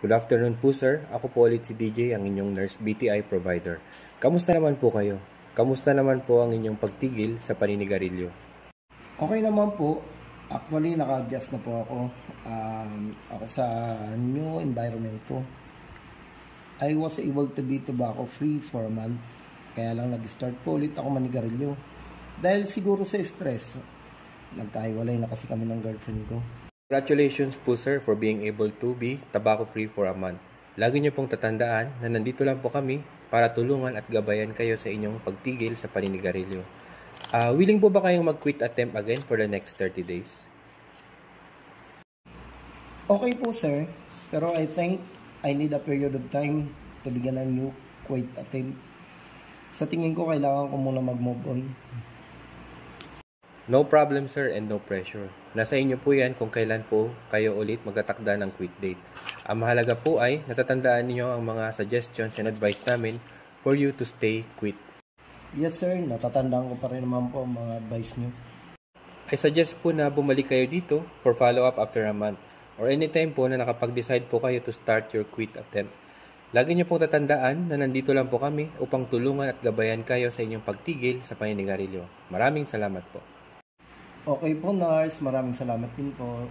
Good afternoon po sir. Ako po ulit si DJ, ang inyong nurse BTI provider. Kamusta naman po kayo? Kamusta naman po ang inyong pagtigil sa paninigarilyo? Okay naman po. Actually, naka-adjust na po ako. Ako sa new environment ko. I was able to be tobacco free for a month. Kaya lang nag-start po ulit ako manigarilyo. Dahil siguro sa stress. Nagkahiwalay na kasi kami ng girlfriend ko. Congratulations po sir for being able to be tobacco free for a month. Lagi niyo pong tatandaan na nandito lang po kami para tulungan at gabayan kayo sa inyong pagtigil sa paninigarilyo. Willing po ba kayong mag-quit attempt again for the next 30 days? Okay po sir. Pero I think I need a period of time to begin a new quit attempt. Sa tingin ko kailangan ko muna mag-move on. No problem sir and no pressure. Nasa inyo po yan kung kailan po kayo ulit magtatakda ng quit date. Ang mahalaga po ay natatandaan niyo ang mga suggestions and advice namin for you to stay quit. Yes sir, natatandaan ko pa rin naman po ang mga advice niyo. I suggest po na bumalik kayo dito for follow-up after a month or anytime po na nakapag-decide po kayo to start your quit attempt. Lagi niyo pong tatandaan na nandito lang po kami upang tulungan at gabayan kayo sa inyong pagtigil sa paninigarilyo. Maraming salamat po. Okay po nurse, maraming salamat din po.